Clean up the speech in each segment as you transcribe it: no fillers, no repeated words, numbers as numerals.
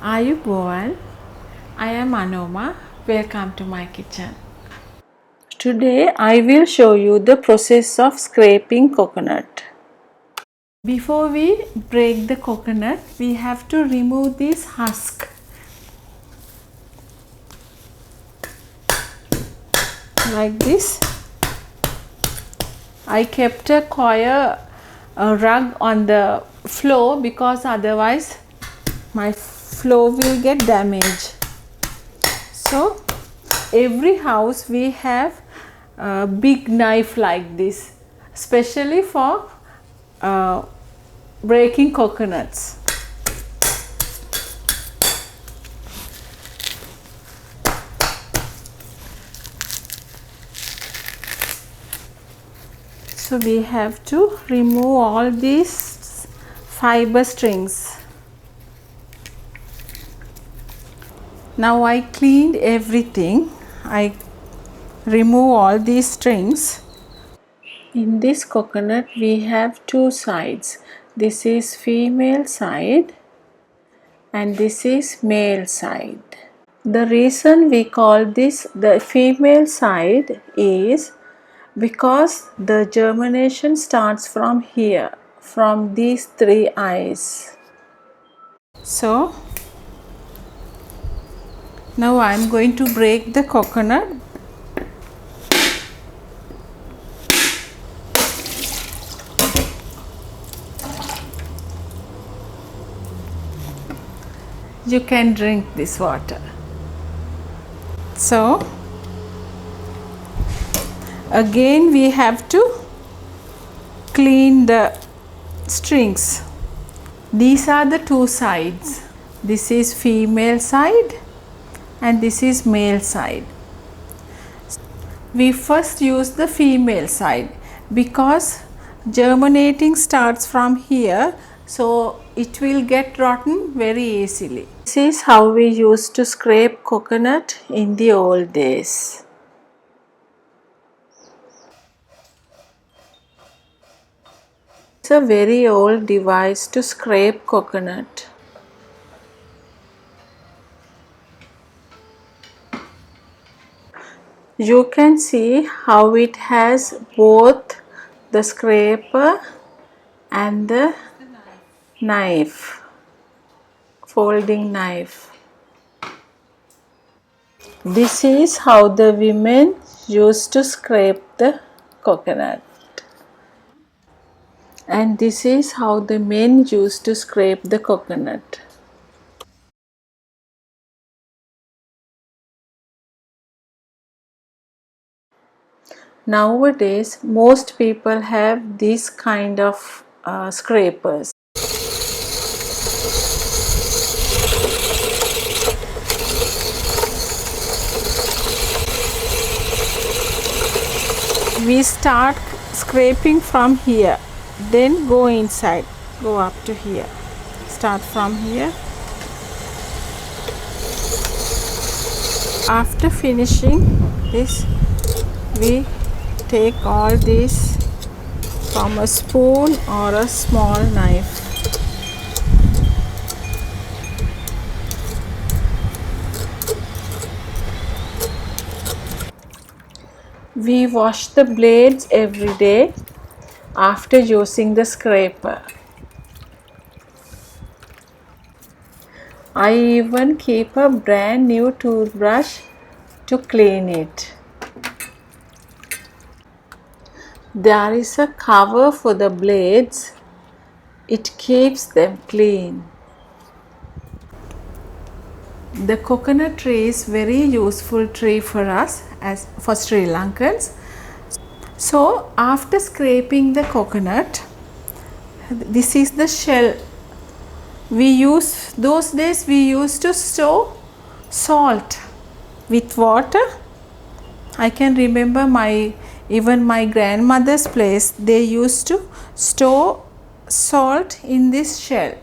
Ayubowan, I am Anoma. Welcome to my kitchen. Today I will show you the process of scraping coconut. Before we break the coconut, we have to remove this husk. Like this. I kept a coir rug on the floor because otherwise my floor will get damaged. So every house we have a big knife like this, especially for breaking coconuts. So we have to remove all these fiber strings. Now I cleaned everything. I remove all these strings. In this coconut we have two sides. This is female side and this is male side. The reason we call this the female side is because the germination starts from here, from these three eyes. So now I am going to break the coconut. You can drink this water. So again we have to clean the strings. These are the two sides. This is female side and this is male side. We first use the female side because germinating starts from here, so it will get rotten very easily. This is how we used to scrape coconut in the old days. It's a very old device to scrape coconut. You can see how it has both the scraper and the knife, folding knife. This is how the women used to scrape the coconut. And this is how the men used to scrape the coconut. Nowadays, most people have this kind of scrapers. We start scraping from here, then go inside, go up to here. Start from here. After finishing this, we take all this from a spoon or a small knife. We wash the blades every day after using the scraper. I even keep a brand new toothbrush to clean it. There is a cover for the blades. It keeps them clean. The coconut tree is very useful tree for us as for Sri Lankans. So after scraping the coconut, this is the shell. Those days we used to store salt with water. I can remember even my grandmother's place, they used to store salt in this shell.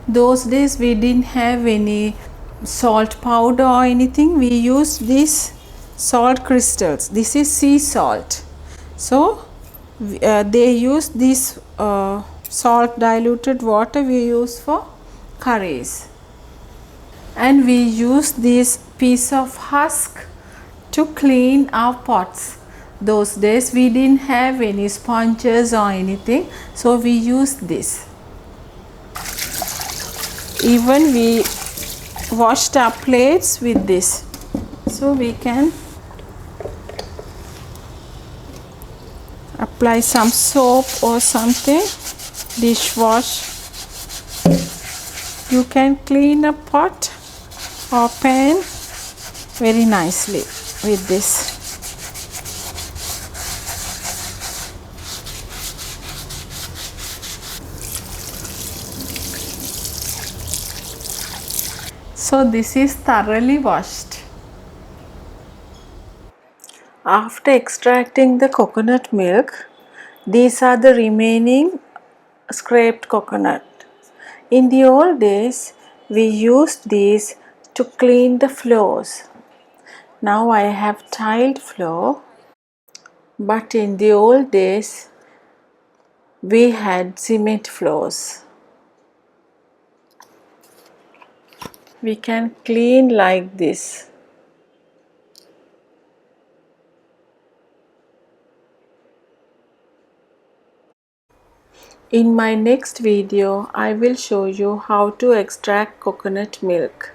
Those days we didn't have any salt powder or anything. We used these salt crystals. This is sea salt. So they use this salt diluted water we use for curries. and we use this piece of husk to clean our pots. Those days we didn't have any sponges or anything, so we used this. Even we washed our plates with this, so we can apply some soap or something, dishwash. You can clean a pot or pan very nicely with this. So this is thoroughly washed. After extracting the coconut milk, these are the remaining scraped coconut. In the old days, we used these to clean the floors. Now I have tiled floor, but in the old days, we had cement floors. We can clean like this. In my next video, I will show you how to extract coconut milk.